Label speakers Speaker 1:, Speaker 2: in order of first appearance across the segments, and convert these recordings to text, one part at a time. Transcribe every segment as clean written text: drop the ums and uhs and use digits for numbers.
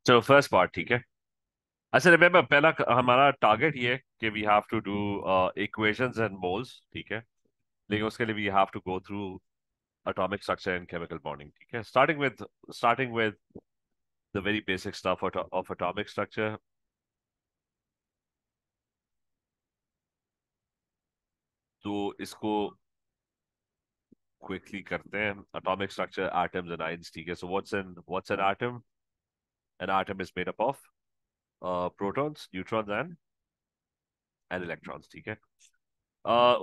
Speaker 1: चलो first part ठीक है। अच्छा रिमेम्बर पहला हमारा टारगेट ये है कि we have to do equations and moles, ठीक है। लेकिन उसके लिए we have to go through atomic structure and chemical bonding, ठीक है। starting with the very basic stuff of atomic structure। तो इसको क्विकली करते हैं। atomic structure, atoms and ions, ठीक है। So what's an atom? An atom is made up of protons, neutrons and electrons, ठीक है।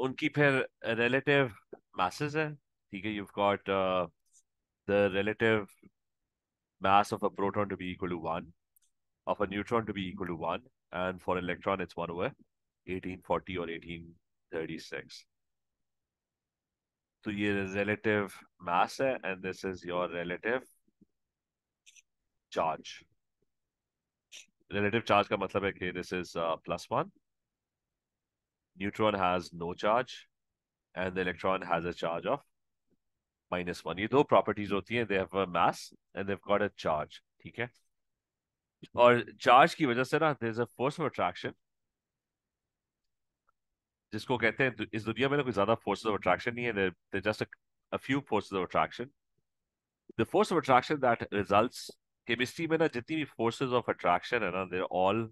Speaker 1: उनकी फिर relative masses है, ठीक है। You've got the relative mass of a proton to be equal to 1, of a neutron to be equal to 1, and for electron it's 1 over 1840 or 1836। तो ये relative mass है and this is your relative charge। relative charge का मतलब है कि this is +1, neutron has no charge and the electron has a charge of -1। ये दो properties होती हैं, they have a mass and they've got a charge, ठीक है। और charge की वजह से ना there is a force of attraction, जिसको कहते हैं इस दुनिया में ना कोई ज्यादा forces of attraction नहीं है, they're just a few forces of attraction। The force of attraction that results, chemistry में ना जितनी भी forces of attraction है ना, they're all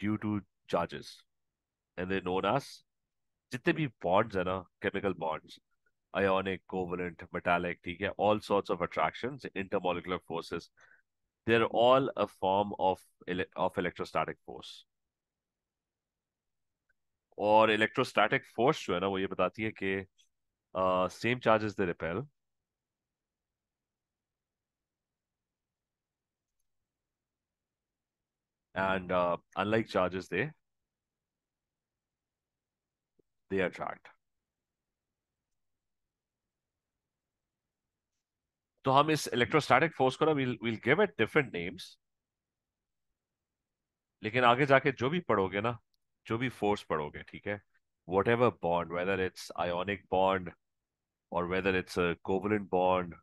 Speaker 1: due to charges and they're known as, जितने भी bonds है ना, chemical bonds, ionic, covalent, metallic, ठीक है, all sorts of attractions, intermolecular forces, they're all a form of electrostatic force। और electrostatic force जो है ना वो ये बताती है कि same charges they repel and unlike charges they attract। तो हम इस इलेक्ट्रोस्टैटिक फोर्स को ना we'll give it different names, लेकिन आगे जाके जो भी पढ़ोगे ना, जो भी फोर्स पढ़ोगे, ठीक है, whatever bond, whether it's ionic bond or whether it's a covalent bond,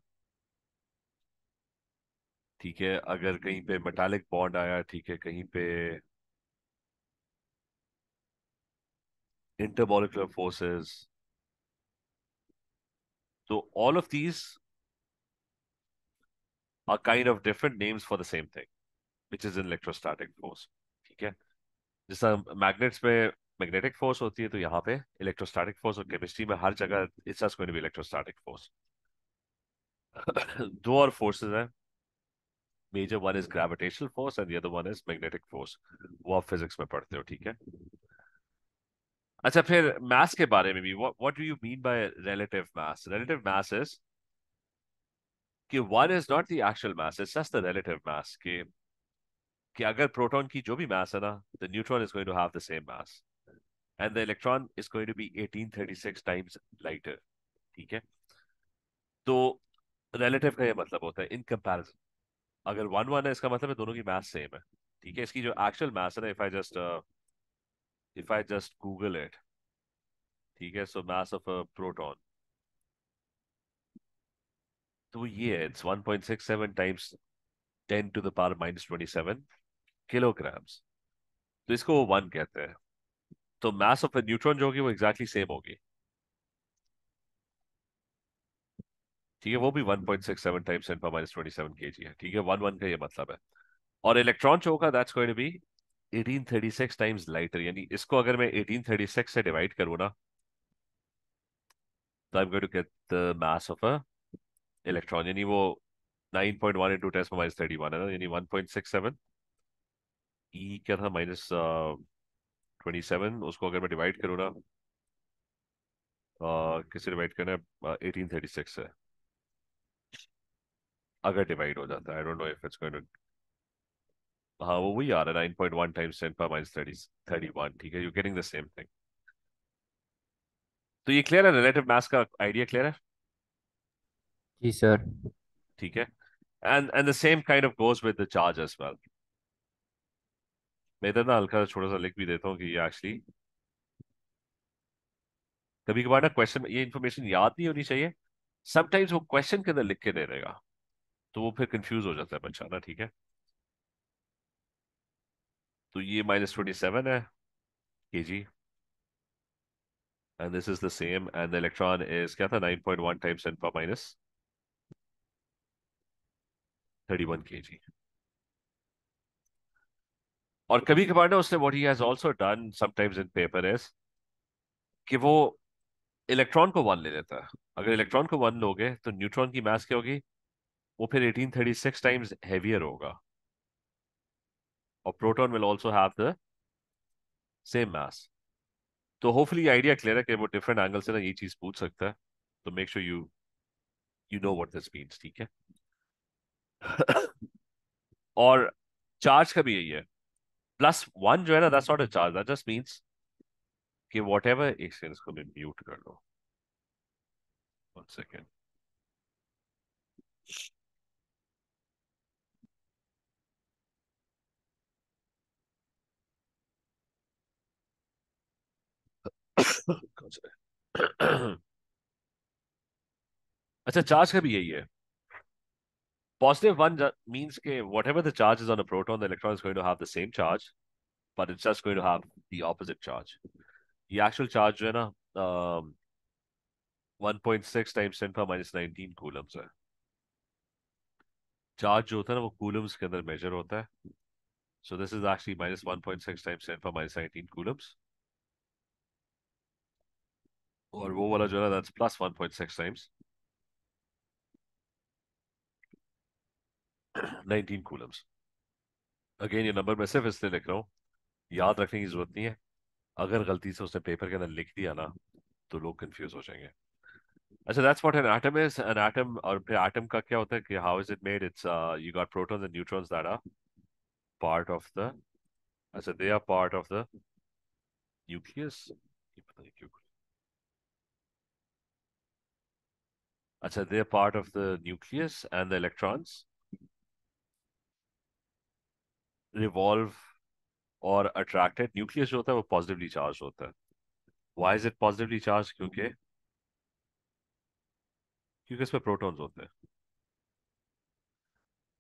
Speaker 1: ठीक है, अगर कहीं पे मेटालिक बॉन्ड आया, ठीक है, कहीं पे intermolecular forces, तो all of these are kind of different names for the same thing, which is an electrostatic force, ठीक है। जैसा मैग्नेट्स में मैग्नेटिक फोर्स होती है, तो यहाँ पे इलेक्ट्रोस्टैटिक फोर्स, और केमिस्ट्री में हर जगह it's just going to be electrostatic force. दो और फोर्सेस हैं major, one is gravitational force and the other one is magnetic force. वो आप फिजिक्स में पढ़ते हो, ठीक है। अच्छा फिर मास के बारे में भी, what do you mean by relative mass? Relative mass is कि one is not the actual mass, it's just the relative mass. कि अगर प्रोटॉन की जो भी मास है ना, the neutron is going to have the same mass and the electron is going to be 1836 times lighter, ठीक है। तो रिलेटिव का ये मतलब होता है इन कंपैरिजन। अगर वन वन है इसका मतलब है दोनों की मास सेम है, ठीक है। इसकी जो एक्चुअल मास है ना, if I just Google it, ठीक है, सो मास ऑफ अ प्रोटॉन, तो वो ये है, it's 1.67 times 10 to the power -27 kilograms. तो इसको वो वन कहते हैं। तो मास ऑफ अ न्यूट्रॉन जो होगी वो एग्जैक्टली सेम होगी, ठीक है। वो भी 1.67 times 10 to the power -27 kg है, ठीक है। वन वन का ये मतलब है। और इलेक्ट्रॉन जो होगा that's going to be 1836 times lighter. यानी इसको अगर मैं 1836 से डिवाइड करूँ ना, तो I am going to get the mass of a electron. यानी वो 9.1 इंटू 10 to the power -31 है ना, यानी 1.67। ई क्या था, -27, उसको अगर मैं डिवाइड करूँ ना, किससे डिवाइड करना है, 1836 से अगर डिवाइड हो जाता है, I don't know if it's going to, हाँ वो वही आ रहा है, 9.1 टाइम्स 10 to the power -31, ठीक है। You getting the same thing. तो ये क्लियर है, रिलेटिव मास का आइडिया क्लियर है,
Speaker 2: जी सर।
Speaker 1: ठीक है। And the same kind of goes with the charge as well. मैं इधर ना हल्का सा छोटा सा लिख भी देता हूँ कि ये एक्चुअली कभी कभार ना क्वेश्चन, ये इन्फॉर्मेशन याद नहीं होनी चाहिए, समटाइम्स वो क्वेश्चन के अंदर लिख के दे देगा। तो वो फिर कंफ्यूज हो जाता है बच्चा ना, ठीक है। तो ये -27 है kg, and this is the same, and the electron is क्या था, 9.1 टाइम्स 10⁻31 kg। और कभी कभार ना उसने, what he has also done sometimes in paper is कि वो इलेक्ट्रॉन को 1 ले लेता है। अगर इलेक्ट्रॉन को 1 लोगे तो न्यूट्रॉन की मास क्या होगी, वो फिर 1836 टाइम्स हैवियर होगा, और proton will also have the same मास। तो होपफुली आइडिया क्लियर है कि वो डिफरेंट एंगल से ना ये चीज पूछ सकता है। तो make sure you know what this means, ठीक है। और चार्ज का भी यही है, +1 जो है ना, that's not a charge, that just means कि वॉट एवर, एक सेकंड इसको मैं म्यूट कर लो, 1 सेकेंड। अच्छा, चार्ज का भी यही है। +1 means के whatever the charge is on a proton, the electron is going to have the same charge, but it's just going to have the opposite charge. ये actual charge जो है ना, 1.6 टाइम्स 10⁻19 कूलम्स है। चार्ज जो होता है ना वो कूलम्स के अंदर मेजर होता है। So this is actually -1.6 times 10⁻19 Coulomb's, और वो वाला जो है ना, that's +1.6 टाइम्स 19 कूलम्स। अगेन ये नंबर मैं सिर्फ इसलिए लिख रहा हूँ, याद रखने की जरूरत नहीं है। अगर गलती से उसने पेपर के अंदर लिख दिया ना, तो लोग कंफ्यूज हो जाएंगे। अच्छा, दैट्स व्हाट एन एटम इज। एन एटम, और फिर एटम का क्या होता है कि how is it made, it's you got protons and neutrons that are part of the, अच्छा they are part of the nucleus, ये पता नहीं क्यों, अच्छा they are part of the nucleus and the electrons revolve और attracted. Nucleus जो होता है वो पॉजिटिवली चार्ज होता है। Why is it positively charge, क्योंकि इसमें प्रोटॉन्स होते हैं,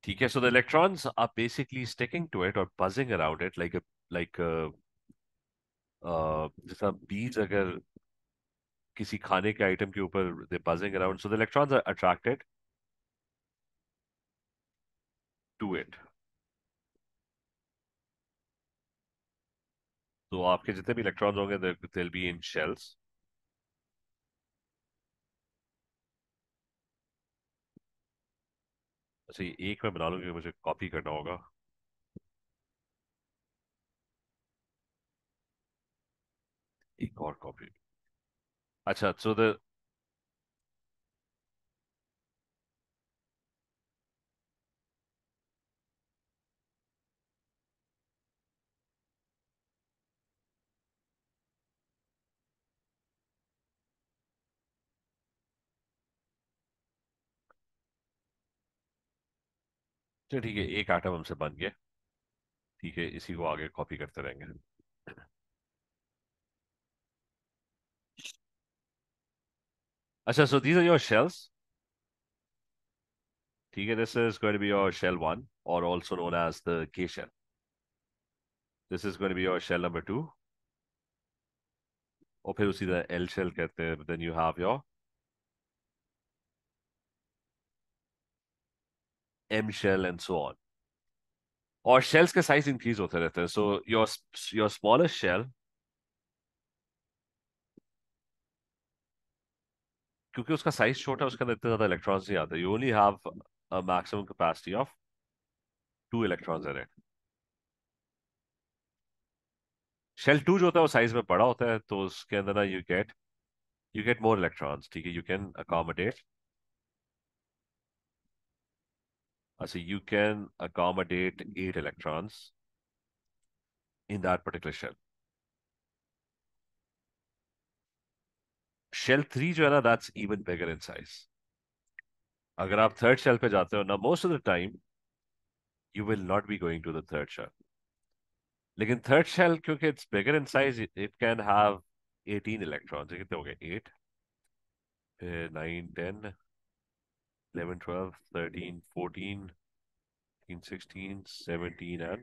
Speaker 1: ठीक है। So the electrons are basically sticking to it और बजिंग अराउंड इट लाइक जैसा बीज अगर किसी खाने के आइटम के ऊपर they buzzing around, so the electrons are attracted to it. तो आपके जितने भी इलेक्ट्रॉन्स होंगे they will be in shells. अच्छा, ये एक मैं बना लूंगी, मुझे कॉपी करना होगा, एक और कॉपी। अच्छा, सो द, चलो ठीक है, एक एटम हमसे बन गया, ठीक है, इसी को आगे कॉपी करते रहेंगे। अच्छा, so these are your shells, ठीक है। This is going to be your shell 1, और also known as the K shell. This is going to be your shell number 2, और फिर उसी तरह एल शेल कहते हैं, then you have your M shell and so on. और shells के size increase होते रहते हैं। सो योर स्मॉलेस्ट शेल, क्योंकि उसका साइज छोटा है, उसके अंदर इतने ज्यादा इलेक्ट्रॉन्स नहीं आते। You only have a maximum capacity of 2 electrons in it. Shell 2 जो होता है वो साइज में बड़ा होता है, तो उसके अंदर ना यू गेट मोर इलेक्ट्रॉन्स, ठीक है। यू कैन अकोमोडेट, अच्छा you can accommodate 8 electrons in that particular shell. Shell 3 जो है ना, that's even bigger in size. अगर आप थर्ड शेल पे जाते हो ना, most of the time you will not be going to the third shell. लेकिन थर्ड शेल क्योंकि it's bigger in size, it can have 18 electrons. कितने हो गए, 8, फिर 9, 10, 11, 12, 13, 14, 15, 16, 17 and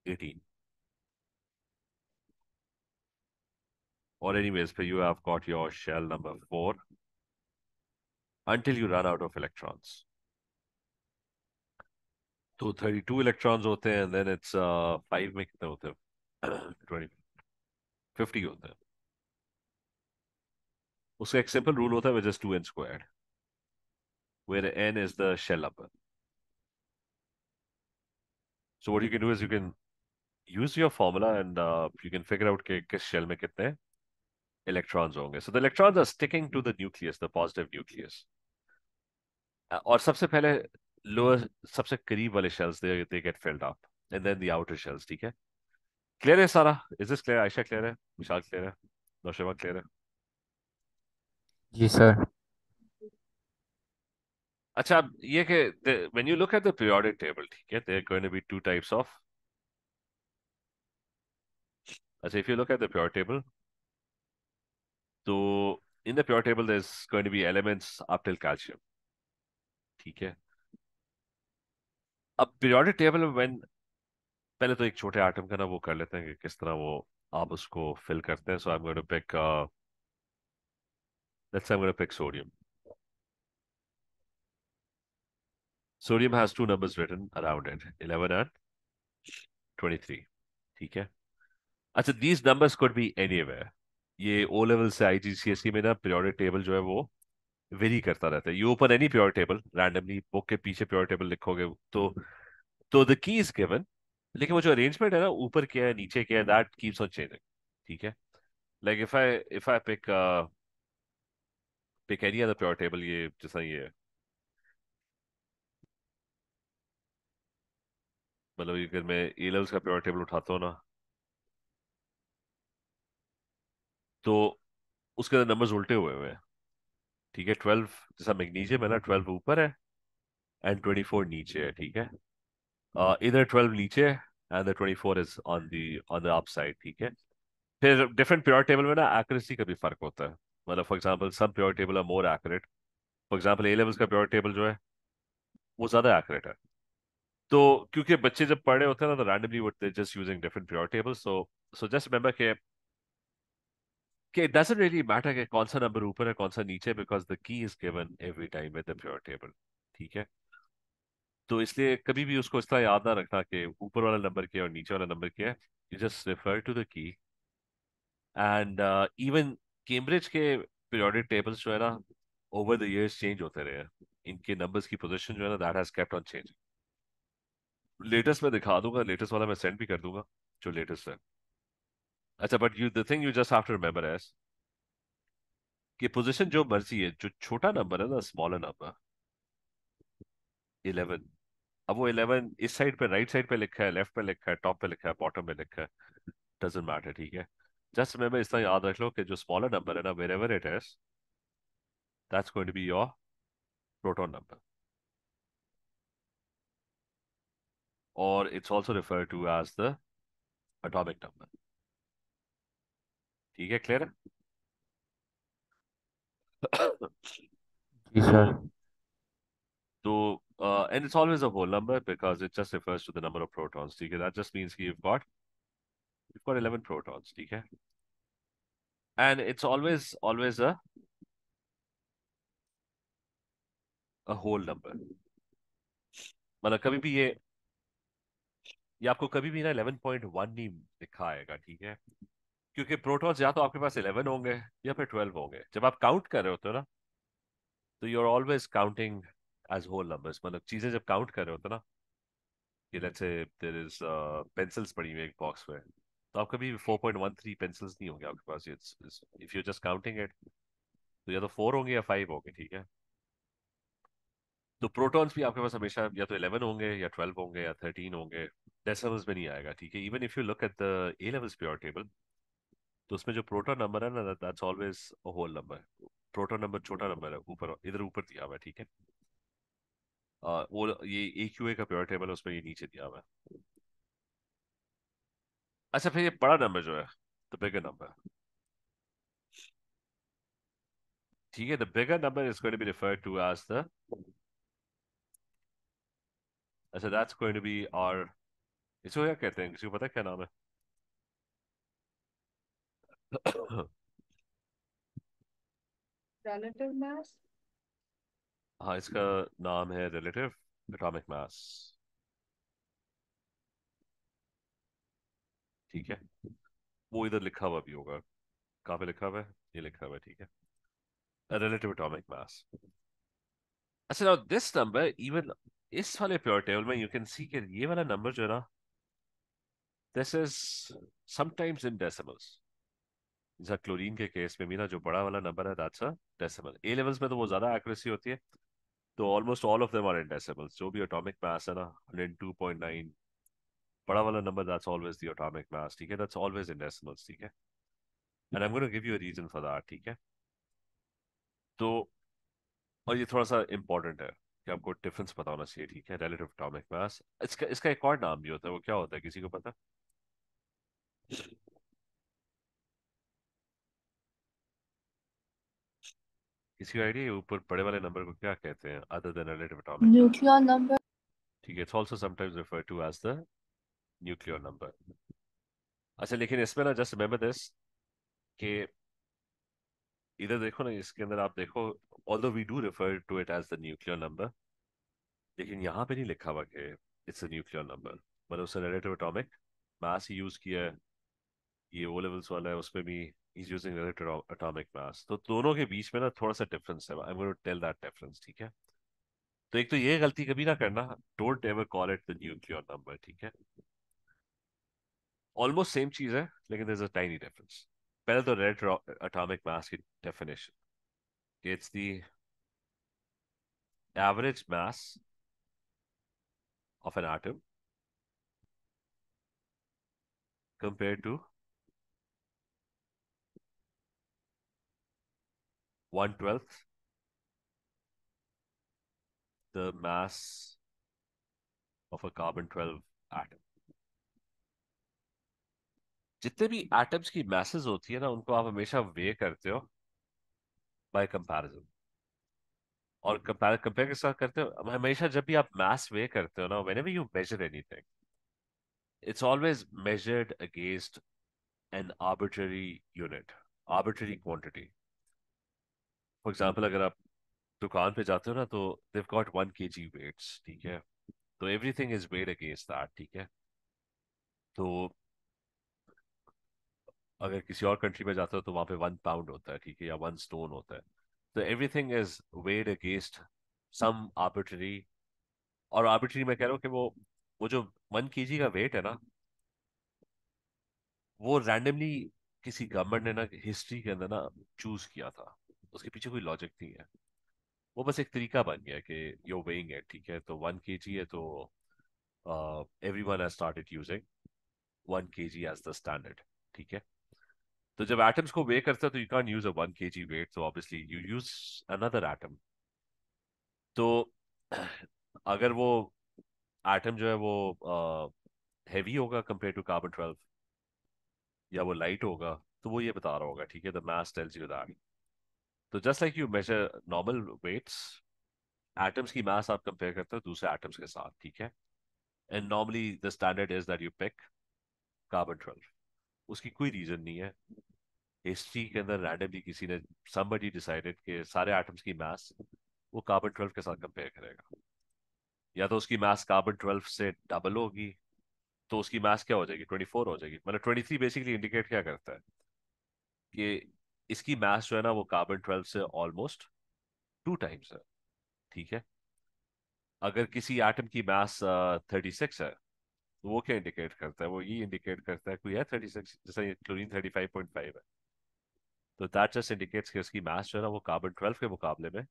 Speaker 1: 18. Or anyways, for you have got your shell number 4 until you run out of electrons. तो 32 electrons होते हैं, and then it's 5 में कितने होते हैं? 20, 50 होते हैं. उसका एक simple rule होता है, which is 2n squared, where n is the shell number. So what you can do is you can use your formula and you can figure out कि किस shell में कितने electrons होंगे. So the electrons are sticking to the nucleus, the positive nucleus. और सबसे पहले lower, सबसे करीब वाले shells they get filled up, and then the outer shells. ठीक है? Clear है सारा? Is this clear? Ayesha clear है? विशाल clear है? नौशेमा clear है?
Speaker 2: जी सर।
Speaker 1: अच्छा, ये कि when you look at the periodic table, ठीक है, there are going to be two types of. अच्छा, if you look at the periodic table, तो in the periodic table there's going to be elements up till calcium. ठीक है. अब periodic table में when पहले तो एक छोटे आटम का ना वो कर लेते हैं कि किस तरह वो आप उसको fill करते हैं. So I'm going to pick let's say I'm going to pick sodium. Sodium has two numbers written around it, 11 and 23. ठीक है. अच्छा, these numbers could be anywhere. ये O level से IGCSE में ना periodic table जो है वो वेरी करता रहता है. You open any pure table randomly, book के पीछे प्योर टेबल लिखोगे तो द की इज गिवन, लेकिन वो जो अरेंजमेंट है ना, ऊपर क्या है नीचे क्या है, दैट कीप्स ऑन चेंजिंग. ठीक है. Like if I pick any other pure table, ये जैसा ये है, मतलब अगर मैं ए लेवल्स का प्योर टेबल उठाता हूँ ना, तो उसके अंदर नंबर्स उल्टे हुए हुए हैं. ठीक है. 12 जैसा मैग्नीशियम है ना, 12 ऊपर है एंड 24 नीचे है. ठीक है. इधर 12 नीचे है and the 24 is on the up side. ठीक है. फिर डिफरेंट प्योर टेबल में ना एक्यूरेसी का भी फर्क होता है. मतलब for example some pure table are more accurate. For example A levels का प्योर टेबल जो है वो ज्यादा एक्यूरेट है. तो क्योंकि बच्चे जब पढ़ रहे होते हैं ना, तो रैंडमली वो they just using different pure tables. So just remember कि इट डजंट रियली मैटर कि कौन सा नंबर ऊपर है कौन सा नीचे, because the key is given every time with the pure table. ठीक है. तो इसलिए कभी भी उसको इस तरह याद ना रखना कि ऊपर वाला नंबर क्या है और नीचे वाला नंबर क्या है. You just refer to the key. And even Cambridge के पीरियोडिक टेबल्स जो है ना, ओवर द इयर्स चेंज होते रहे हैं. इनके नंबर्स की पोजीशन जो है ना, that has kept on changing. Latest में दिखा दूंगा, लेटेस्ट वाला मैं सेंड भी कर दूंगा जो लेटेस्ट है. अच्छा, but you the thing you just have to remember as कि पोजीशन जो मर्जी है, जो छोटा नंबर है ना, स्मॉलर नंबर 11. अब वो 11 इस साइड पे, राइट साइड पे लिखा है, लेफ्ट पे लिखा है, टॉप पे लिखा है, बॉटम पे लिखा है, डजंट मैटर. ठीक है. जस्ट रिमेंबर, इस तरह याद रख लो कि जो स्मॉलर नंबर है ना, wherever it is, that's going to be your proton number. और it's also refer to as the atomic number. ठीक है. क्लियर है?
Speaker 2: जी सर।
Speaker 1: तो and it's always a whole number because it just refers to the number of protons. ठीक है. That just means कि you've got 11 protons. ठीक है. And it's always a whole number. मतलब कभी भी ये आपको कभी भी ना 11.1 नहीं लिखा आएगा. ठीक है. क्योंकि प्रोटॉन्स या तो आपके पास 11 होंगे या फिर 12 होंगे. जब आप काउंट कर रहे होते हो ना, तो you are always counting as whole numbers. मतलब चीजें जब काउंट कर रहे होते हो ना, कि let's say there is pencils पड़ी हुई है एक बॉक्स में, तो आप कभी 4.13 पेंसिल्स नहीं होंगे आपके पास. It's if you just counting it, तो या तो 4 होंगे या 5 होंगे. ठीक है. तो प्रोटॉन्स भी आपके पास हमेशा या तो 11 होंगे या 12 होंगे या 13 होंगे. डेसिमल्स में नहीं आएगा. ठीक है. Even if you look at the A levels pure table, तो उसमें जो प्रोटॉन नंबर है ना, that's always a whole number. Proton number छोटा नंबर है, ऊपर इधर ऊपर दिया हुआ है. ठीक है. वो ये ए क्यू ए का प्योर टेबल है, उसमें ये नीचे दिया हुआ है. अच्छा, फिर ये बड़ा नंबर जो है, द बिगर नंबर. ठीक है. The bigger number is going to be referred to as the अच्छा, दैट्स गोइंग टू बी और इसको क्या कहते हैं, किसी को पता है क्या नाम है?
Speaker 3: relative mass.
Speaker 1: हाँ, इसका नाम है रिलेटिव एटॉमिक मास। ठीक है, वो इधर लिखा हुआ भी होगा। कहाँ पे लिखा हुआ है? ये लिखा हुआ है, ठीक है, रिलेटिव एटॉमिक मास। अच्छा, नाउ दिस नंबर इवन इस वाले प्योर टेबल में यू कैन सी कि ये वाला नंबर जो है ना, this is sometimes in decimals. जैसा क्लोरीन के केस में भी ना, जो बड़ा वाला नंबर है that's a decimal. A levels में तो वो ज्यादा एक्यूरेसी होती है, तो almost all of them are in decimals. जो भी एटॉमिक मास है ना, 102.9, बड़ा वाला number that's always the atomic mass, ठीक है, दैट्स ऑलवेज इन डेसिमल्स, ठीक है। And I am going to give you a reason for that, ठीक है। तो और ये थोड़ा सा इंपॉर्टेंट है कि आपको डिफरेंस पता होना चाहिए, ठीक है, रिलेटिव एटॉमिक मास। इसका इसका एक और नाम भी होता है, वो क्या होता है, किसी को पता? किसी का आइडिया? ऊपर बड़े वाले नंबर को क्या कहते हैं other than relative atomic mass?
Speaker 3: Nucleon number.
Speaker 1: ठीक है, it's also sometimes referred to as the nuclear number. अच्छा, लेकिन इसमें ना जस्ट रिमेंबर दिस कि इधर देखो ना, इसके अंदर आप देखो, although we do refer to it as the nuclear number, लेकिन यहाँ पे नहीं लिखा हुआ कि इट्स अ न्यूक्लियर नंबर। मतलब उसने रिलेटिव एटॉमिक मास ही यूज किया है। ये ओ लेवल्स वाला है, उसमें भी इज यूजिंग रिलेटिव एटॉमिक मास। तो दोनों के बीच में ना थोड़ा सा डिफरेंस है, I am going to tell that difference, ठीक है। तो एक तो ये गलती कभी ना करना, don't ever call it the nuclear number, ठीक है। ऑलमोस्ट सेम चीज है, लेकिन there is a tiny difference. पहले तो रिलेटिव एटॉमिक मास की definition, it's the average mass of an atom compared to 1/12 the mass of a carbon 12 atom। जितने भी एटम्स की masses होती है ना, उनको आप हमेशा वे करते हो बाय कंपैरिजन। और कंपेयर के साथ करते हो हमेशा, जब भी आप मास वे करते हो ना, whenever you measure anything, it's always measured against an arbitrary unit, arbitrary quantity। For example, अगर आप दुकान पे जाते हो ना, तो they've got 1 kg weights, ठीक है, तो everything is weighed against that, ठीक है। तो अगर किसी और कंट्री में जाते हो तो वहां पे 1 पाउंड होता है, ठीक है, या 1 स्टोन होता है। तो everything is weighed against some arbitrary. और आर्बिट्ररी मैं कह रहा हूँ कि वो जो 1 kg का वेट है ना, वो रैंडमली किसी गवर्नमेंट ने ना हिस्ट्री के अंदर ना चूज किया था। उसके पीछे कोई लॉजिक नहीं है, वो बस एक तरीका बन गया कि यो वेइंग है, ठीक है। तो 1 kg है, तो everyone has started using 1 kg as the standard, ठीक है। तो जब एटम्स को वे करते हैं, तो you can use a 1 kg weight, तो obviously you use another atom. तो अगर वो एटम जो है वो हैवी होगा कंपेयर टू कार्बन 12, या वो लाइट होगा, तो वो ये बता रहा होगा, ठीक है, the mass tells you that. तो just like you measure normal weights, atoms की मास आप कंपेयर करते हो दूसरे एटम्स के साथ, ठीक है। And normally the standard is that you pick carbon 12। उसकी कोई रीजन नहीं है, हिस्ट्री के अंदर रैंडमली किसी ने, somebody डिसाइडेड कि सारे एटम्स की मास वो कार्बन 12 के साथ कंपेयर करेगा। या तो उसकी मास कार्बन 12 से डबल होगी, तो उसकी मास क्या हो जाएगी, 24 हो जाएगी। मतलब 23 बेसिकली इंडिकेट क्या करता है कि इसकी मास जो है ना, वो कार्बन 12 से ऑलमोस्ट 2 टाइम्स है, ठीक है। अगर किसी एटम की मास 36 है, तो वो क्या इंडिकेट करता है, वो ये इंडिकेट करता है कोई है 36, जैसे क्लोरीन 35.5 है, तो दैट जस्ट इंडिकेट्स कि उसकी मास जो है ना, वो कार्बन 12 के मुकाबले में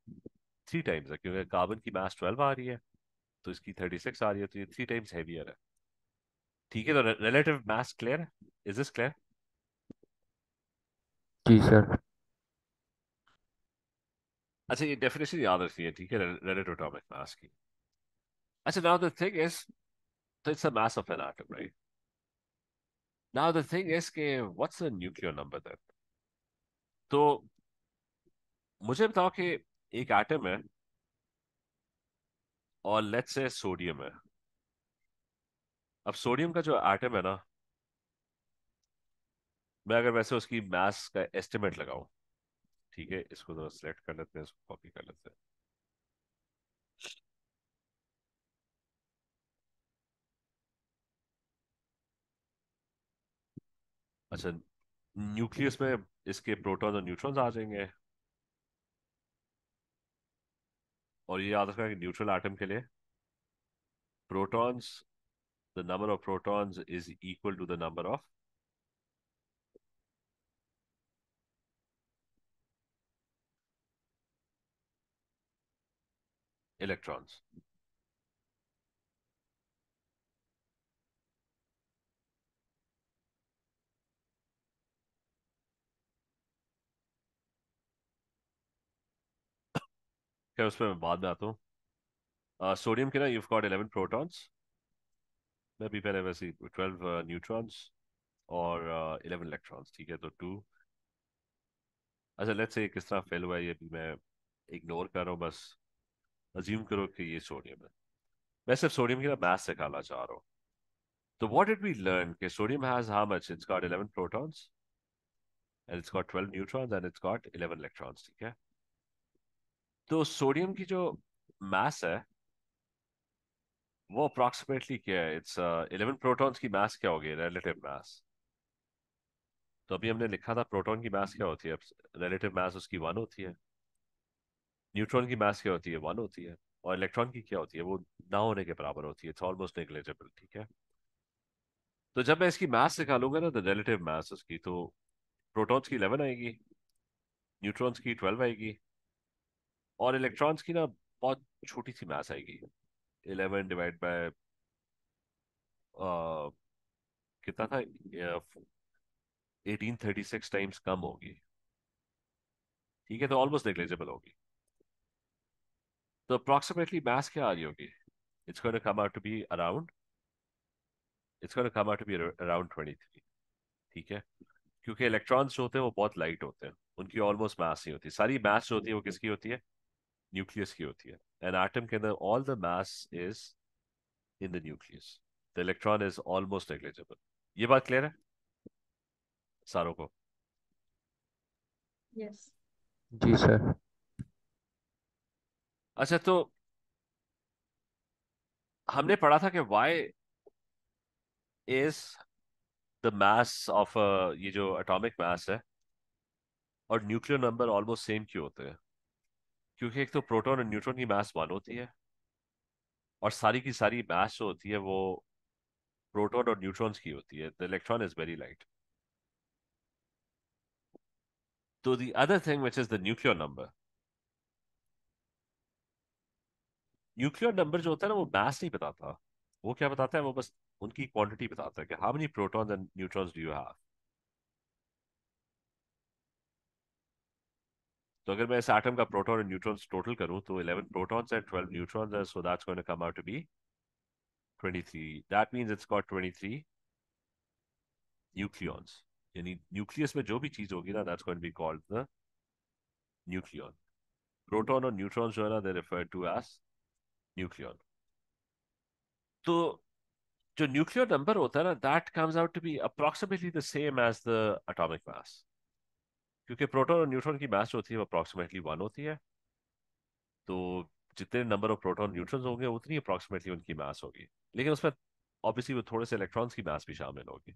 Speaker 1: 3 टाइम्स है, क्योंकि कार्बन की मास 12 आ रही है, तो इसकी 36 आ रही है, तो ये 3 टाइम्स हैवियर है, ठीक है। तो रिलेटिव मास क्लियर है? Is this clear?
Speaker 2: जी सर।
Speaker 1: अच्छा, ये डेफिनेशन याद रखनी है, ठीक है, रिलेटिव एटॉमिक मास की। अच्छा, नाउ द थिंग इज, तो it's the mass of an atom, right? Now the thing is के what's the nuclear number that? तो मुझे बताओ कि एक एटम है, और लेट्स से सोडियम है, अब सोडियम का जो एटम है ना, मैं अगर वैसे उसकी मास का एस्टिमेट लगाऊं, ठीक है, इसको जरा सिलेक्ट कर लेते हैं, इसको कॉपी कर लेते हैं। अच्छा, न्यूक्लियस में इसके प्रोटॉन और न्यूट्रॉन्स आ जाएंगे। और ये याद रखना कि न्यूट्रल एटम के लिए protons, the number of protons is equal to the number of electrons. क्या उसमें मैं बाद में आता हूँ। सोडियम के ना you've got 11 प्रोटॉन्स, मैं भी पहले वैसे 12 न्यूट्रॉन्स और 11 इलेक्ट्रॉन्स, ठीक है, तो टू। अच्छा, लेट्स से किस तरह फेल हुआ है ये भी मैं इग्नोर कर रहा हूँ, बस अज्यूम करो कि ये सोडियम है। मैं सिर्फ सोडियम की ना मास निकालना चाह रहा हूँ। तो व्हाट डिड वी लर्न कि sodium has how much, it's got 11 protons and it's got 12 neutrons and it's got 11 electrons, ठीक है। तो सोडियम की जो मास है वो अप्रॉक्सीमेटली क्या है, इट्स 11 प्रोटॉन्स की मास क्या होगी, रिलेटिव मास। तो अभी हमने लिखा था प्रोटॉन की मास क्या होती है, रिलेटिव मास उसकी 1 होती है। न्यूट्रॉन की मास क्या होती है, 1 होती है। और इलेक्ट्रॉन की क्या होती है, वो ना होने के बराबर होती है, इट्स ऑलमोस्ट नेग्लिजिबल, ठीक है। तो जब मैं इसकी मास निकालूंगा ना, द रिलेटिव मास उसकी, तो प्रोटॉन्स की 11 आएगी, न्यूट्रॉन्स की 12 आएगी, और इलेक्ट्रॉन्स की ना बहुत छोटी सी मास आएगी, 11 डिवाइड बाय कितना था, 1836 टाइम्स कम होगी, ठीक है, तो ऑलमोस्ट नेग्लिजिबल होगी। तो अप्रॉक्सीमेटली मास क्या आ रही होगी, it's going to come out to be around, it's going to come out to be around 23, ठीक है। क्योंकि इलेक्ट्रॉन्स जो होते हैं वो बहुत लाइट होते हैं, उनकी ऑलमोस्ट मास नहीं होती, सारी मास जो होती है वो किसकी होती है, न्यूक्लियस की होती है। एन एटम के अंदर all the mass is in the nucleus, the electron is almost negligible. ये बात क्लियर है सारों को?
Speaker 3: यस।
Speaker 2: जी सर।
Speaker 1: अच्छा, तो हमने पढ़ा था कि why is the mass of ये जो एटॉमिक मास है और न्यूक्लियर नंबर ऑलमोस्ट सेम क्यों होते हैं? क्योंकि एक तो प्रोटॉन और न्यूट्रॉन की मास 1 होती है, और सारी की सारी मास जो होती है वो प्रोटॉन और न्यूट्रॉन्स की होती है, the electron is very light. तो the other thing which is the nuclear number, nuclear number जो होता है ना वो मास नहीं बताता, वो क्या बताता है, वो बस उनकी क्वांटिटी बताता है कि how many protons and neutrons do you have. तो अगर मैं इस एटम का प्रोटॉन और न्यूट्रॉन्स टोटल करूं तो 11 प्रोटॉन्स एंड 12 न्यूट्रॉन्स है, so that's going to come out to be 23, that means it's got 23 nucleons. यानी न्यूक्लियस में जो भी चीज होगी ना, that's going to be called the nucleon. Proton और न्यूट्रॉन्स जो है ना, they refer to as nucleon. तो जो न्यूक्लियर नंबर होता है ना, that comes out to be approximately the same as the atomic mass. क्योंकि प्रोटॉन और न्यूट्रॉन की मास होती है वो अप्रोक्सीमेटली 1 होती है, तो जितने नंबर ऑफ प्रोटॉन न्यूट्रॉन्स होंगे उतनी अप्रोक्सीमेटली उनकी मास होगी। लेकिन उसमें ऑब्वियसली वो थोड़े से इलेक्ट्रॉन्स की मास भी शामिल होगी।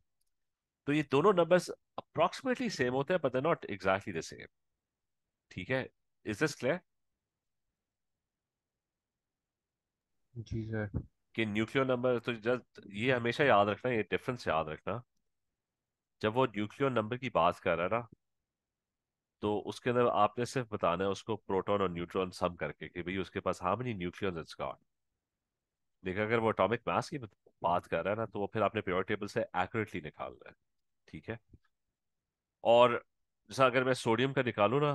Speaker 1: तो ये दोनों नंबर्स अप्रोक्सीमेटली सेम होते हैं, but they not exactly the same, ठीक है। Is this clear?
Speaker 2: जी सर।
Speaker 1: कि न्यूक्लियर नंबर, तो जस्ट ये हमेशा याद रखना, ये डिफरेंस याद रखना, जब वो न्यूक्लियर नंबर की बात कर रहा है ना, तो उसके अंदर आपने सिर्फ बताना है उसको प्रोटॉन और न्यूट्रॉन सम करके कि भाई उसके पास how many nucleons it's got. लेकिन अगर वो एटॉमिक मास की बात कर रहा है ना, तो वो फिर आपने पीरियोडिक टेबल से एक्यूरेटली निकालना है, ठीक है। और जैसा अगर मैं सोडियम का निकालूं ना,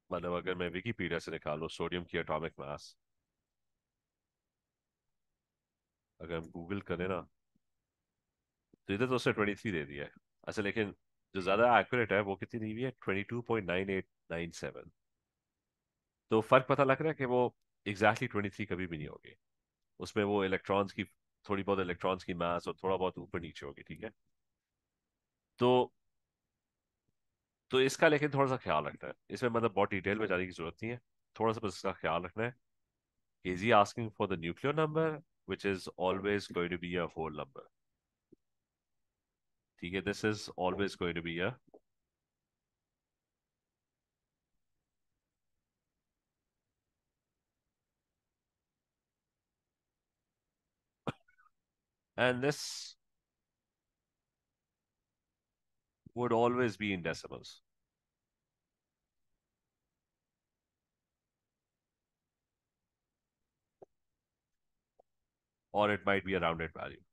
Speaker 1: मतलब अगर मैं विकीपीडिया से निकालूं सोडियम की एटॉमिक मास, अगर हम गूगल करें ना, तो इधर तो उसने 23 दे दिया है। अच्छा, लेकिन जो ज्यादा एक्यूरेट है वो कितनी दी हुई है, 22.9897। तो फर्क पता लग रहा है कि वो एग्जैक्टली 23 कभी भी नहीं होगी, उसमें वो इलेक्ट्रॉन्स की थोड़ी बहुत इलेक्ट्रॉन्स की मास और थोड़ा बहुत ऊपर नीचे होगी, ठीक है। तो इसका लेकिन थोड़ा सा ख्याल रखना है इसमें, मतलब बहुत डिटेल में जाने की जरूरत नहीं है। थोड़ा सा बस इसका ख्याल रखना है। Is he asking for the nuclear number which is always going to be a whole number, ठीक है। This is always going to be a, and this would always be in decimals, or it might be a rounded value,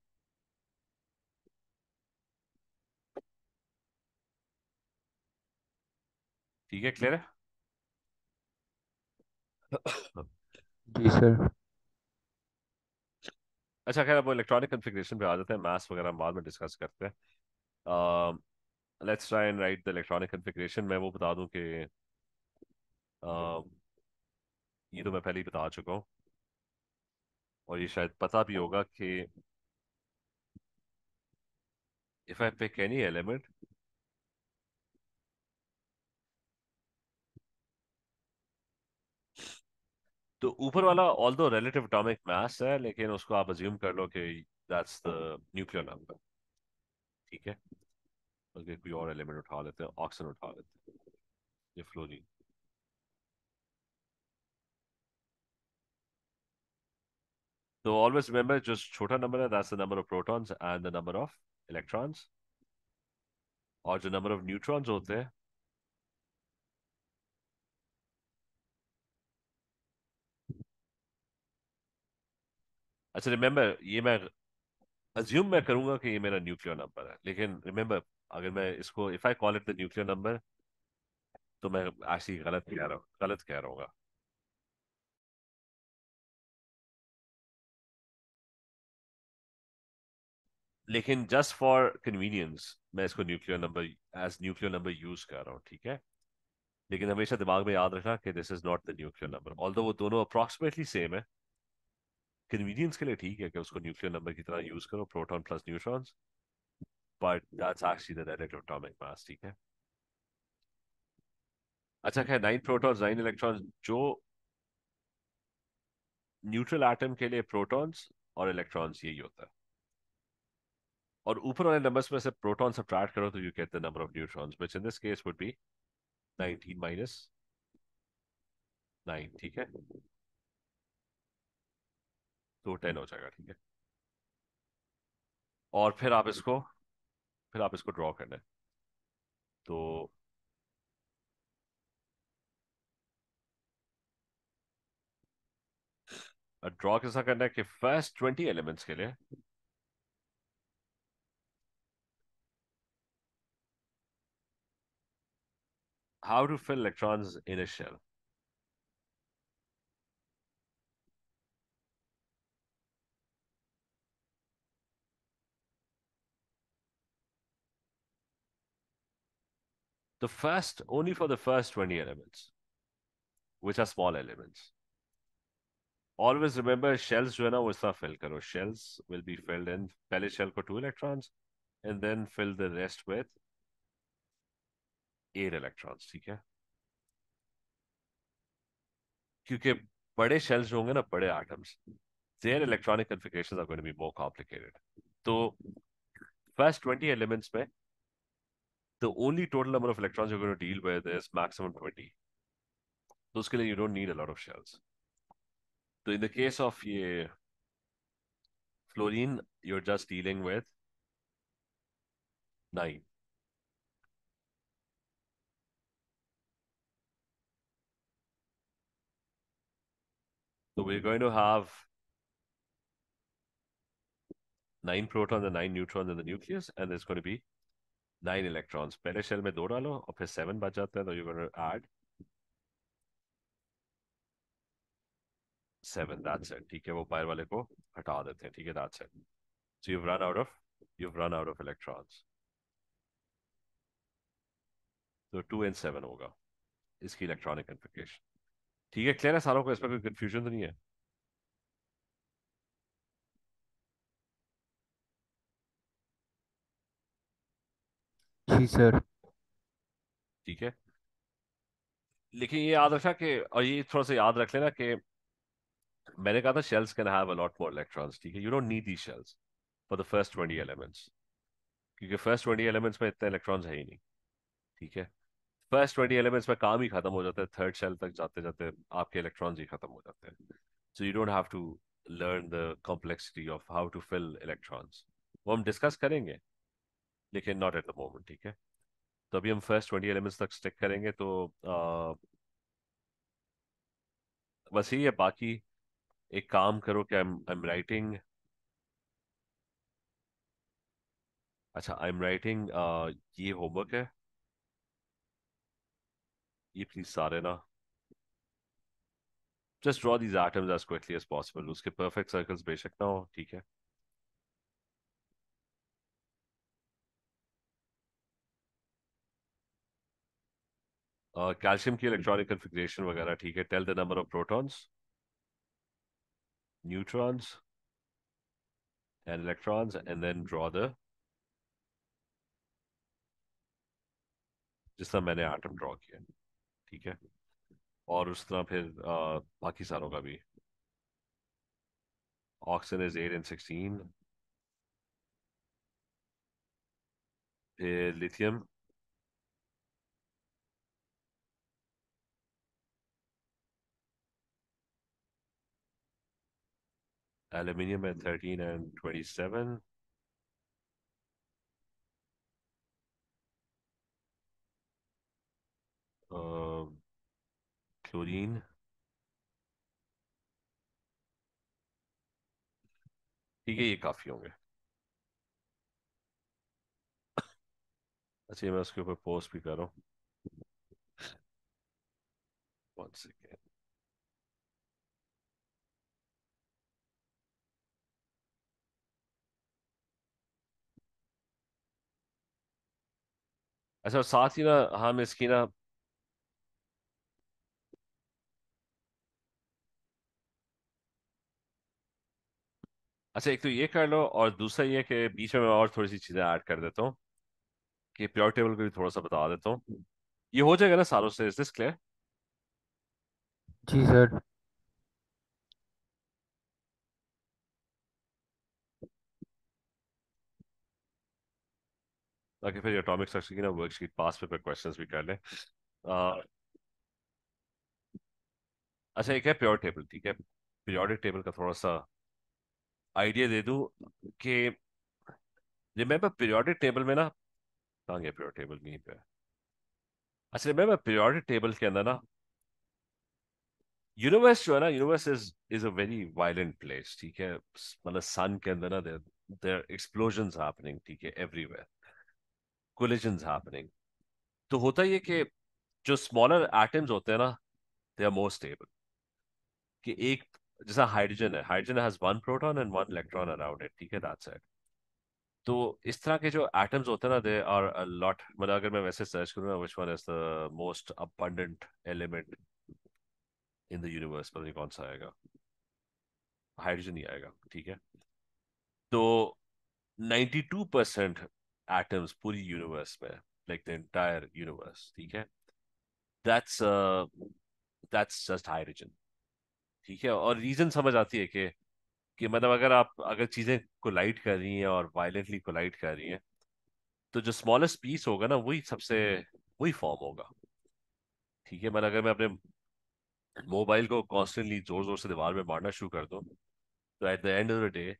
Speaker 1: ठीक है, clear है।
Speaker 2: जी sir.
Speaker 1: अच्छा खैर, अब वो इलेक्ट्रॉनिक कन्फिग्रेशन पे आ जाते हैं, मास वगैरह हम बाद में डिस्कस करते हैं। Let's try and right the electronic configuration. मैं वो बता दूं कि ये तो मैं पहले ही बता चुका हूँ, और ये शायद पता भी होगा कि if I pick any element, तो ऊपर वाला ऑल दो रिलेटिव एटॉमिक मास है, लेकिन उसको आप अज्यूम कर लो कि दैट्स द न्यूक्लियर नंबर, ठीक है। बल्कि कोई और एलिमेंट उठा लेते हैं, ऑक्सीजन उठा लेते हैं, ये फ्लोरीन। तो ऑलवेज रिमेंबर, जो छोटा नंबर है that's the number of protons and the number of electrons, और जो नंबर ऑफ न्यूट्रॉन्स होते हैं, अच्छा रिमेंबर, ये मैं अज्यूम मैं करूंगा कि ये मेरा न्यूक्लियर नंबर है, लेकिन रिमेंबर अगर मैं इसको if I call it the nuclear number, तो मैं एक्चुअली गलत कह रहा हूँ। लेकिन जस्ट फॉर कन्वीनियंस मैं इसको nuclear number, as nuclear number use कर रहा हूँ, ठीक है। लेकिन हमेशा दिमाग में याद रखना कि this is not the nuclear number, although वो दोनों अप्रॉक्सीमेटली सेम है। कन्वीनियंस के लिए ठीक है कि उसको न्यूक्लियर नंबर की तरह यूज करो, proton plus neutrons, but that's actually the relative atomic mass, ठीक है। अच्छा खैर, 9 प्रोटॉन्स 9 इलेक्ट्रॉन्स, जो न्यूट्रल एटम के लिए प्रोटॉन्स और इलेक्ट्रॉन्स यही होता है। और ऊपर वाले नंबर्स में से प्रोटॉन सब्ट्रैक्ट करो तो you get the number of neutrons, which in this case would be 19 minus 9, ठीक है। तो 10 हो जाएगा, ठीक है। और फिर आप इसको ड्रॉ करना है। तो ड्रॉ कैसा करना है कि फर्स्ट 20 एलिमेंट्स के लिए how to fill electrons in a shell. The first, only for the first 20 elements, which are small elements. Always remember shells जो है ना वो इस तरह fill करो. Shells will be filled in, पहले shell को 2 electrons and then fill the rest with 8 electrons, ठीक है। क्योंकि बड़े shells जो होंगे ना, बड़े atoms, their electronic configurations are going to be more complicated. तो first 20 elements में the only total number of electrons you're going to deal with is maximum 20. तो उसके लिए you don't need a lot of shells. So in the case of ये fluorine, you're just dealing with 9. So we're going to have 9 protons and 9 neutrons in the nucleus, and there's going to be 9 electrons. पहले shell में 2 डालो और फिर 7 बच जाता है, तो you're going to add 7, that's it, ठीक है। वो बाहर वाले को हटा देते हैं, ठीक है, that's it. So you've run out of electrons. तो 2 and 7 होगा इसकी इलेक्ट्रॉनिक कन्फिग्रेशन, ठीक है। क्लियर है सारों को, इसमें कोई कंफ्यूजन तो नहीं है।
Speaker 2: जी सर।
Speaker 1: ठीक है। लेकिन ये याद रखना कि, और ये थोड़ा सा याद रख लेना कि मैंने कहा था shells can have a lot more electrons, ठीक है। You don't need the shells for the first 20 elements, क्योंकि फर्स्ट 20 एलिमेंट्स में इतने इलेक्ट्रॉन्स है ही नहीं, ठीक है। फर्स्ट 20 एलिमेंट्स में काम ही खत्म हो जाता है, थर्ड शेल तक जाते जाते आपके इलेक्ट्रॉन्स ही खत्म हो जाते हैं। So you don't have to learn the complexity of how to fill electrons. वो हम डिस्कस करेंगे, लेकिन नॉट एट द मोमेंट, ठीक है। तो अभी हम फर्स्ट 20 एलिमेंट्स तक स्टिक करेंगे। तो बस यही है। बाकी एक काम करो कि आई एम राइटिंग, अच्छा आई एम राइटिंग, ये होमवर्क है, ये प्लीज सारे ना just draw these atoms as quickly as possible. उसके परफेक्ट सर्कल्स बेशक ना हो, ठीक है। कैल्शियम की इलेक्ट्रॉनिक कन्फिग्रेशन वगैरह, ठीक है। Tell the number of protons, neutrons and electrons, and then draw the, जिस तरह मैंने एटम ड्रॉ किया, ठीक है। और उस तरह फिर बाकी सारों का भी। ऑक्सीजन इज 8 and 16, फिर लिथियम, एल्यूमिनियम है 13 and 27, क्लोरीन, ठीक है। ये काफी होंगे। अच्छा, ये मैं उसके ऊपर पोस्ट भी कर रहा हूँ, 1 सेकेंड। अच्छा, और साथ ही ना हम इसकी ना, अच्छा एक तो ये कर लो, और दूसरा ये कि बीच में मैं और थोड़ी सी चीजें ऐड कर देता हूँ, कि प्योर टेबल को भी थोड़ा सा बता देता हूँ। ये हो जाएगा ना सारों से? Is this clear?
Speaker 2: जी सर।
Speaker 1: ताकि फिर एटॉमिक स्ट्रक्चर की ना वर्कशीट पास पेपर क्वेश्चंस भी कर लें। अ, अच्छा, एक है प्योर टेबल, ठीक है। पीरियोडिक टेबल का थोड़ा सा आइडिया दे दूं कि रिमेंबर पीरियोडिक टेबल में ना, कहाँ गया पीरियोडिक टेबल? यहीं पे है। अच्छा, रिमेंबर पीरियोडिक टेबल के अंदर ना यूनिवर्स जो है ना, universe is a very violent place, ठीक है। मतलब सन के अंदर ना देयर एक्सप्लोजंस हैपनिंग, ठीक है, एवरीवेयर, कोलिजंस हैपनिंग। तो होता ये कि जो स्मॉलर एटम्स होते हैं ना, दे आर मोर स्टेबल। कि एक, जैसा हाइड्रोजन है, hydrogen has 1 proton and 1 electron around it, ठीक है, दैट्स इट। तो इस तरह के जो एटम्स होते हैं ना, दे आर अ लॉट। मतलब अगर मैं वैसे सर्च करूँ ना, which one is the most abundant element in the universe, पता नहीं कौन सा आएगा, हाइड्रोजन ही आएगा, ठीक है। तो 92% एटम्स पूरी यूनिवर्स में, लाइक द एंटायर यूनिवर्स, ठीक है, दैट्स दैट्स जस्ट हाइड्रोजन, ठीक है। और रीजन समझ आती है कि मतलब अगर आप, अगर चीजें कोलाइड कर रही हैं और वायलेंटली कोलाइड कर रही हैं, तो जो स्मॉलेस्ट पीस होगा ना, वही सबसे, वही फॉर्म होगा, ठीक है। मतलब अगर मैं अपने मोबाइल को कॉन्स्टेंटली जोर जोर से दीवार में मारना शुरू कर दूं, तो at the end of the day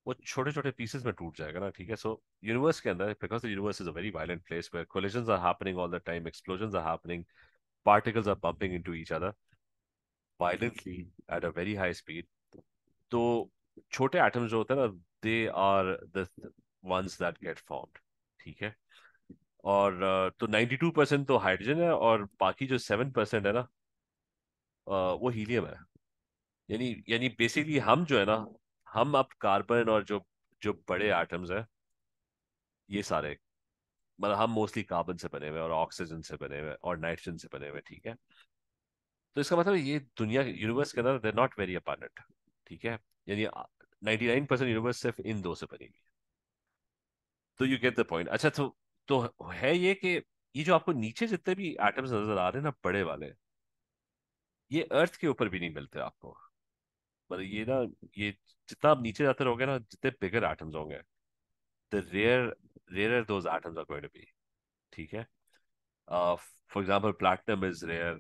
Speaker 1: वो छोटे छोटे पीसेस में टूट जाएगा ना, ठीक है। सो यूनिवर्स के अंदर, because the universe is a very violent place where collisions are happening all the time, explosions are happening, particles are bumping into each other violently at a very high speed। तो छोटे atoms जो होते हैं ना, they are the ones that get formed, ठीक है। और तो 92% तो हाइड्रोजन है, और बाकी जो 7% है ना, वो हीलियम है। यानी बेसिकली हम जो है ना, हम अब कार्बन और जो जो बड़े एटम्स हैं, ये सारे, मतलब हम मोस्टली कार्बन से बने हुए हैं और ऑक्सीजन से बने हुए हैं और नाइट्रोजन से बने हुए हैं, ठीक है। तो इसका मतलब ये दुनिया, यूनिवर्स के अंदर, देर नॉट वेरी अबांडेंट, ठीक है। यानी 99% यूनिवर्स सिर्फ इन दो से बनी हुई है। तो यू गेट द पॉइंट। अच्छा, तो तो है ये कि ये जो आपको नीचे जितने भी एटम्स नजर आ रहे हैं ना बड़े वाले, ये अर्थ के ऊपर भी नहीं मिलते आपको। मतलब ये ना, ये जितना आप नीचे जाते रहोगे ना, जितने बिगर एटम्स होंगे, the rare those atoms are going to be. ठीक है। For example platinum is rare,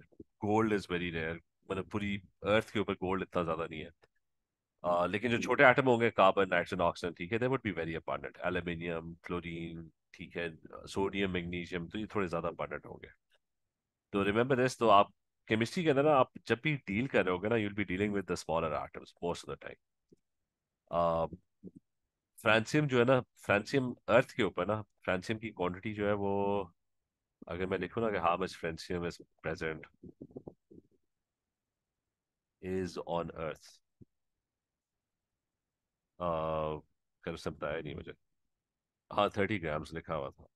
Speaker 1: gold is very rare. मतलब पूरी अर्थ के ऊपर गोल्ड इतना ज्यादा नहीं है। लेकिन जो छोटे एटम होंगे, कार्बन, नाइट्रोजन, ऑक्सीजन, ठीक है, they would be very abundant. Aluminium, chlorine, ठीक है, सोडियम, मैग्नीशियम, तो ये थोड़े ज्यादा अबंडेंट होंगे। तो रिमेंबर दिस। तो आप केमिस्ट्री के अंदर ना, आप जब भी डील कर रहे होगे ना, you'll be dealing with the smaller atoms most of the time. Francium जो है ना, फ्रांसियम अर्थ के ऊपर ना, फ्रांसियम की क्वांटिटी जो है वो, अगर मैं लिखूँ ना कि how much francium is present is on earth, कर सकता है नहीं मुझे। हाँ, 30 ग्राम्स लिखा हुआ था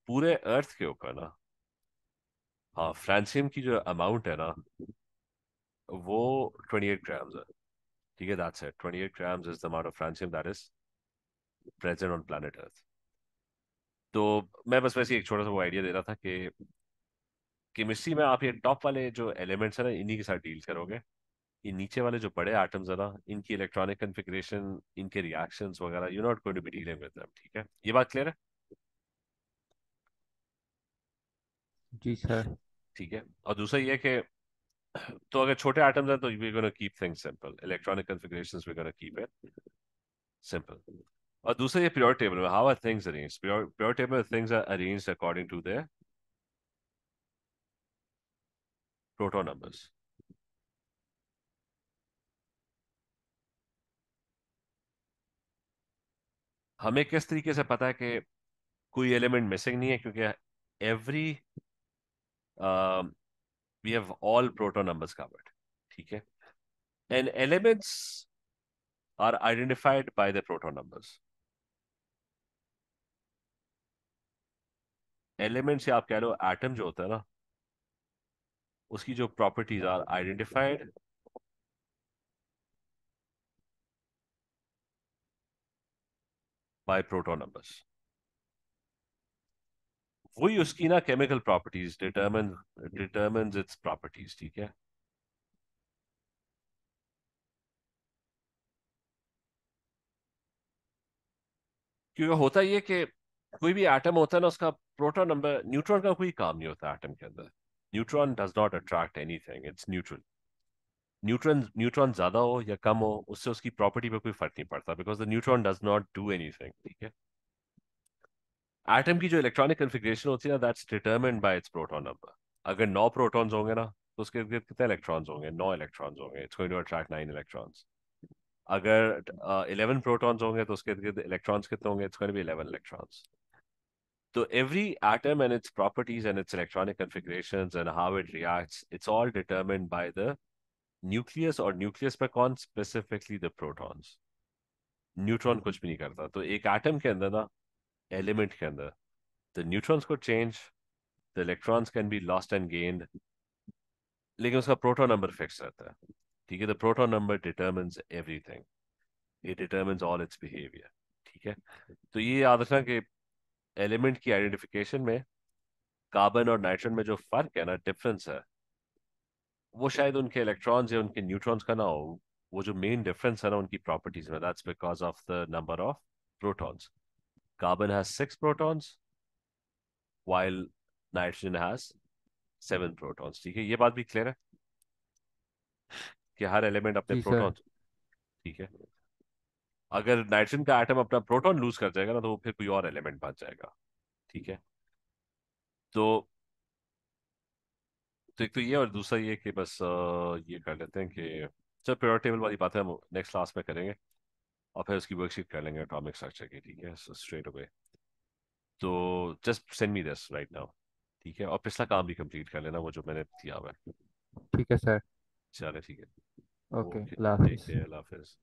Speaker 1: पूरे अर्थ के ऊपर ना। हाँ, फ्रांसियम की जो अमाउंट है ना, वो 28 ग्राम्स है। ठीक है, that's it. 28 grams is the amount of francium that is present on planet Earth. तो मैं बस वैसे ही एक छोटा सा वो आइडिया दे रहा था कि केमिस्ट्री में आप ये टॉप वाले जो एलिमेंट्स है ना, इन्हीं के साथ डील करोगे। ये नीचे वाले जो बड़े एटम्स है ना, इनकी इलेक्ट्रॉनिक कन्फिग्रेशन, इनके रिएक्शंस वगैरह, you not going to be dealing with them. ठीक है, ये बात क्लियर है?
Speaker 2: जी सर।
Speaker 1: ठीक है। और दूसरा ये कि तो अगर छोटे एटम्स हैं तो we gonna keep things simple, electronic configurations we gonna keep it simple. और दूसरा ये पीरियोडिक टेबल में how are things arranged, periodic table में things are arranged according to their proton numbers. हमें किस तरीके से पता है कि कोई एलिमेंट मिसिंग नहीं है? क्योंकि every we have all proton numbers covered. ठीक है। And elements are identified by the proton numbers. Elements या आप कह लो एटम जो होता है ना, उसकी जो properties are identified by proton numbers. वही उसकी ना chemical properties determines its properties. ठीक है। क्योंकि होता ये कि कोई भी एटम होता है ना, उसका प्रोटॉन नंबर, न्यूट्रॉन का कोई काम नहीं होता एटम के अंदर। Neutron does not attract anything, it's neutral. Neutron neutron ज्यादा हो या कम हो, उससे उसकी प्रॉपर्टी पे कोई फर्क नहीं पड़ता, because the neutron does not do anything. ठीक है। एटम की जो इलेक्ट्रॉनिक कन्फिग्रेशन होती है ना, that's determined bye it's proton number. अगर 9 प्रोटॉन्स होंगे ना, तो उसके इर्द गिर्द कितने इलेक्ट्रॉन्स होंगे? 9 इलेक्ट्रॉन्स होंगे। It's going to attract 9 electrons. अगर 11 प्रोटॉन्स होंगे, तो उसके इर्द गिर्द इलेक्ट्रॉन्स कितने होंगे? It's going to be 11 electrons. So every atom and its properties and its electronic configurations and how it reacts, it's all determined by the nucleus or nucleus per con, specifically the protons. Neutron कुछ भी नहीं करता। तो एक atom के अंदर ना, element के अंदर, द न्यूट्रॉन्स को change, the electrons can be lost and gained, लेकिन उसका प्रोटॉन नंबर फिक्स रहता है। ठीक है। The proton number determines everything, it determines all it's behaviour. ठीक है। तो ये याद रखना कि एलिमेंट की आइडेंटिफिकेशन में कार्बन और नाइट्रोजन में जो फर्क है ना, डिफरेंस है, वो शायद उनके इलेक्ट्रॉन्स या उनके न्यूट्रॉन्स का ना हो। वो जो मेन डिफरेंस है ना उनकी प्रॉपर्टीज में, that's because of the number of protons. Carbon has 6 protons while nitrogen has 7 protons. ठीक है, ये बात भी क्लियर है कि हर एलिमेंट अपने
Speaker 2: जी सर।
Speaker 1: प्रोटॉन्स। ठीक है। अगर नाइट्रोजन का एटम अपना प्रोटॉन लूज कर जाएगा ना, तो वो फिर कोई और एलिमेंट बन जाएगा। ठीक है। तो एक तो ये, और दूसरा ये कि बस ये कर लेते हैं कि चल पीरियोडिक टेबल वाली बात है हम नेक्स्ट क्लास में करेंगे, और फिर उसकी वर्कशीट कर लेंगे एटॉमिक स्ट्रक्चर की। ठीक है, सो स्ट्रेट अवे। तो just send me this right now. ठीक है, और पिछला काम भी कंप्लीट कर लेना, वो जो मैंने दिया हुआ है।
Speaker 2: ठीक है सर।
Speaker 1: चलो ठीक है।
Speaker 2: ओके,
Speaker 1: ओके,
Speaker 2: अल्लाह
Speaker 1: टेक
Speaker 2: हाफिज़।
Speaker 1: केयर, अल्लाह हाफिज।